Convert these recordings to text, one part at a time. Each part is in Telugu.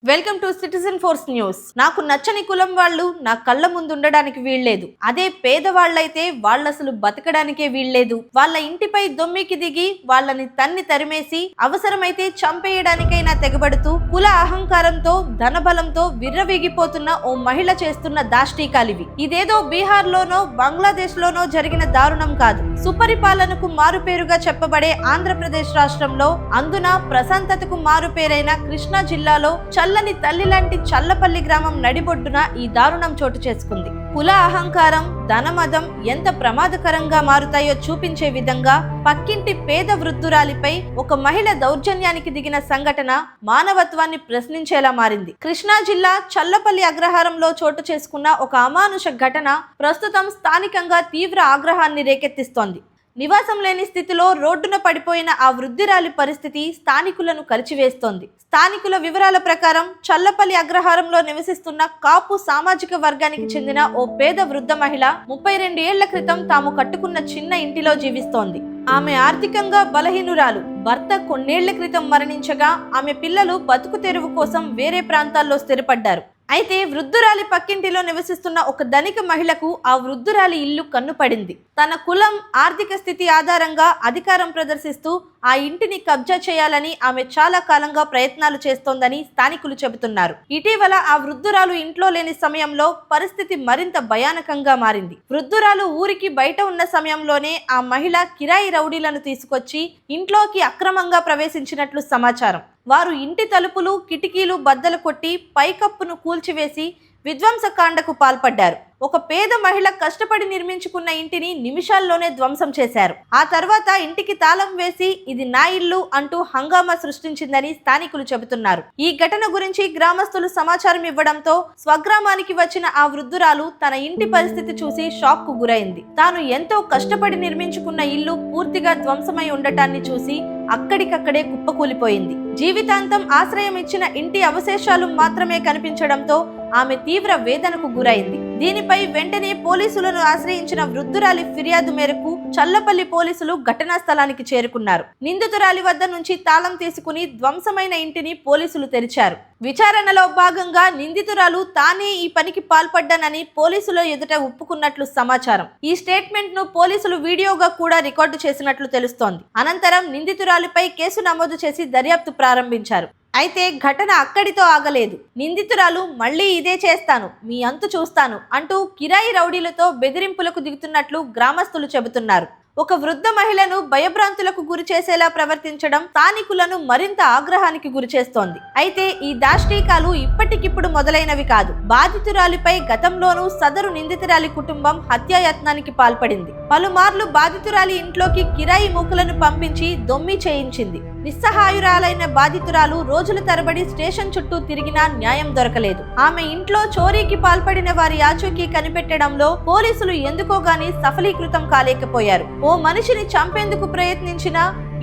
Welcome to citizen force news. నాకు నచ్చని కులం వాళ్ళు నా కళ్ళ ముందు ఉండడానికి వీల్లేదు. అదే పేదవాళ్లైతే వాళ్ళసలు బతకడానికే వీల్లేదు. వాళ్ళ ఇంటిపై దొమ్మికి దిగి వాళ్ళని తన్ని తరిమేసి అవసరమైతే చంపేయడానికైనా తెగబడుతూ కుల అహంకారంతో ధనబలంతో విర్రవీగిపోతున్న ఓ మహిళ చేస్తున్న దాష్టీకాలివి. ఇదేదో బీహార్ లోనో బంగ్లాదేశ్ లోనో జరిగిన దారుణం కాదు. సుపరిపాలనకు మారుపేరుగా చెప్పబడే ఆంధ్రప్రదేశ్ రాష్ట్రంలో అందున ప్రశాంతతకు మారుపేరైన కృష్ణా జిల్లాలో చల్లని తల్లి లాంటి చల్లపల్లి గ్రామం నడిబొడ్డున ఈ దారుణం చోటు చేసుకుంది. కుల అహంకారం, ధనమదం ఎంత ప్రమాదకరంగా మారుతాయో చూపించే విధంగా పక్కింటి పేద వృద్ధురాలిపై ఒక మహిళ దౌర్జన్యానికి దిగిన సంఘటన మానవత్వాన్ని ప్రశ్నించేలా మారింది. కృష్ణా జిల్లా చల్లపల్లి అగ్రహారంలో చోటు చేసుకున్న ఒక అమానుష ఘటన ప్రస్తుతం స్థానికంగా తీవ్ర ఆగ్రహాన్ని రేకెత్తిస్తోంది. నివాసం లేని స్థితిలో రోడ్డున పడిపోయిన ఆ వృద్ధురాలి పరిస్థితి స్థానికులను కలిచివేస్తోంది. స్థానికుల వివరాల ప్రకారం చల్లపల్లి అగ్రహారంలో నివసిస్తున్న కాపు సామాజిక వర్గానికి చెందిన ఓ పేద వృద్ధ మహిళ 32 ఏళ్ల క్రితం తాము కట్టుకున్న చిన్న ఇంటిలో జీవిస్తోంది. ఆమె ఆర్థికంగా బలహీనురాలు. భర్త కొన్నేళ్ల క్రితం మరణించగా ఆమె పిల్లలు బతుకు తెరువు కోసం వేరే ప్రాంతాల్లో స్థిరపడ్డారు. అయితే వృద్ధురాలి పక్కింటిలో నివసిస్తున్న ఒక ధనిక మహిళకు ఆ వృద్ధురాలి ఇల్లు కన్నుపడింది. తన కులం, ఆర్థిక స్థితి ఆధారంగా అధికారం ప్రదర్శిస్తూ ఆ ఇంటిని కబ్జా చేయాలని ఆమె చాలా కాలంగా ప్రయత్నాలు చేస్తోందని స్థానికులు చెబుతున్నారు. ఇటీవల ఆ వృద్ధురాలు ఇంట్లో లేని సమయంలో పరిస్థితి మరింత భయానకంగా మారింది. వృద్ధురాలు ఊరికి బయట ఉన్న సమయంలోనే ఆ మహిళ కిరాయి రౌడీలను తీసుకొచ్చి ఇంట్లోకి అక్రమంగా ప్రవేశించినట్లు సమాచారం. వారు ఇంటి తలుపులు, కిటికీలు బద్దలు కొట్టి పైకప్పును కూల్చివేసి విధ్వంసకాండకు పాల్పడ్డారు. ఒక పేద మహిళ కష్టపడి నిర్మించుకున్న ఇంటిని నిమిషాల్లోనే ధ్వంసం చేశారు. ఆ తర్వాత ఇంటికి తాళం వేసి ఇది నా ఇల్లు అంటూ హంగామా సృష్టించిందని స్థానికులు చెబుతున్నారు. ఈ ఘటన గురించి గ్రామస్తులు సమాచారం ఇవ్వడంతో స్వగ్రామానికి వచ్చిన ఆ వృద్ధురాలు తన ఇంటి పరిస్థితి చూసి షాక్ కు గురైంది. తాను ఎంతో కష్టపడి నిర్మించుకున్న ఇల్లు పూర్తిగా ధ్వంసమై ఉండటాన్ని చూసి అక్కడికక్కడే కుప్పకూలిపోయింది. జీవితాంతం ఆశ్రయం ఇచ్చిన ఇంటి అవశేషాలు మాత్రమే కనిపించడంతో ఆమె తీవ్ర వేదనకు గురైంది. దీనిపై వెంటనే పోలీసులను ఆశ్రయించిన వృద్ధురాలి ఫిర్యాదు మేరకు చల్లపల్లి పోలీసులు ఘటనా స్థలానికి చేరుకున్నారు. నిందితురాలి వద్ద నుంచి తాళం తీసుకుని ధ్వంసమైన ఇంటిని పోలీసులు తెరిచారు. విచారణలో భాగంగా నిందితురాలు తానే ఈ పనికి పాల్పడ్డానని పోలీసుల ఎదుట ఒప్పుకున్నట్లు సమాచారం. ఈ స్టేట్మెంట్ ను పోలీసులు వీడియోగా కూడా రికార్డు చేసినట్లు తెలుస్తోంది. అనంతరం నిందితురాలిపై కేసు నమోదు చేసి దర్యాప్తు ప్రారంభించారు. అయితే ఘటన అక్కడితో ఆగలేదు. నిందితురాలు మళ్ళీ ఇదే చేస్తాను, మీ అంతు చూస్తాను అంటూ కిరాయి రౌడీలతో బెదిరింపులకు దిగుతున్నట్లు గ్రామస్తులు చెబుతున్నారు. ఒక వృద్ధ మహిళను భయభ్రాంతులకు గురి చేసేలా ప్రవర్తించడం స్థానికులను మరింత ఆగ్రహానికి గురి చేస్తోంది. అయితే ఈ దాష్టీకాలు ఇప్పటికిప్పుడు మొదలైనవి కాదు. బాధితురాలిపై గతంలోనూ సదరు నిందితురాలి కుటుంబం హత్యాయత్నానికి పాల్పడింది. పలుమార్లు బాధితురాలి ఇంట్లోకి కిరాయి మూకలను పంపించి దొమ్మి చేయించింది. నిస్సహాయురాలైన బాధితురాలు రోజుల తరబడి స్టేషన్ చుట్టూ తిరిగినా న్యాయం దొరకలేదు. ఆమె ఇంట్లో చోరీకి పాల్పడిన వారి ఆచూకీ కనిపెట్టడంలో పోలీసులు ఎందుకో గానీ సఫలీకృతం కాలేకపోయారు. ఓ మనిషిని చంపేందుకు ప్రయత్నించిన,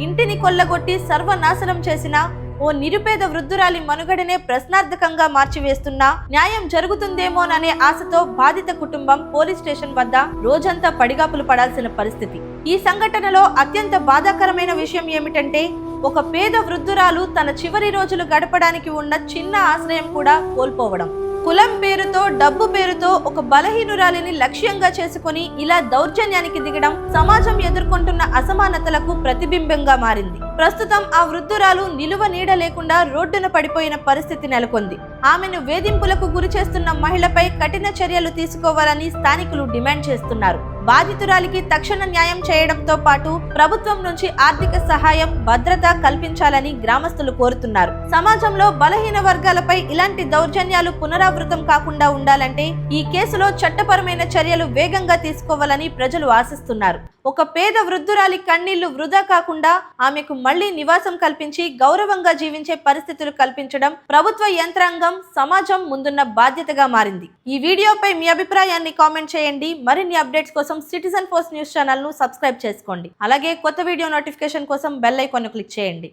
ఇంటిని కొల్లగొట్టి సర్వనాశనం చేసిన ఓ నిరుపేద వృద్ధురాలి మనుగడనే ప్రశ్నార్థకంగా మార్చివేస్తున్నా న్యాయం జరుగుతుందేమోననే ఆశతో బాధిత కుటుంబం పోలీస్ స్టేషన్ వద్ద రోజంతా పడిగాపులు పడాల్సిన పరిస్థితి. ఈ సంఘటనలో అత్యంత బాధాకరమైన విషయం ఏమిటంటే ఒక పేద వృద్ధురాలు తన చివరి రోజులు గడపడానికి ఉన్న చిన్న ఆశ్రయం కూడా కోల్పోవడం. కులం పేరుతో, డబ్బు పేరుతో ఒక బలహీనురాలిని లక్ష్యంగా చేసుకుని ఇలా దౌర్జన్యానికి దిగడం సమాజం ఎదుర్కొంటున్న అసమానతలకు ప్రతిబింబంగా మారింది. ప్రస్తుతం ఆ వృద్ధురాలు నిలువ నీడ లేకుండా రోడ్డున పడిపోయిన పరిస్థితి నెలకొంది. ఆమెను వేధింపులకు గురి చేస్తున్న మహిళపై కఠిన చర్యలు తీసుకోవాలని స్థానికులు డిమాండ్ చేస్తున్నారు. బాధితురాలికి తక్షణ న్యాయం చేయడంతో పాటు ప్రభుత్వం నుంచి ఆర్థిక సహాయం, భద్రత కల్పించాలని గ్రామస్తులు కోరుతున్నారు. సమాజంలో బలహీన వర్గాలపై ఇలాంటి దౌర్జన్యాలు పునరావృతం కాకుండా ఉండాలంటే ఈ కేసులో చట్టపరమైన చర్యలు వేగంగా తీసుకోవాలని ప్రజలు ఆశిస్తున్నారు. ఒక పేద వృద్ధురాలి కన్నీళ్లు వృధా కాకుండా ఆమెకు మళ్లీ నివాసం కల్పించి గౌరవంగా జీవించే పరిస్థితులు కల్పించడం ప్రభుత్వ యంత్రాంగం, సమాజం ముందున్న బాధ్యతగా మారింది. ఈ వీడియోపై మీ అభిప్రాయాన్ని కామెంట్ చేయండి. మరిన్ని అప్డేట్స్ కోసం సిటిజన్ ఫోర్స్ న్యూస్ ఛానల్ ను సబ్స్క్రైబ్ చేసుకోండి. అలాగే కొత్త వీడియో నోటిఫికేషన్ కోసం బెల్ ఐకాన్ ను క్లిక్ చేయండి.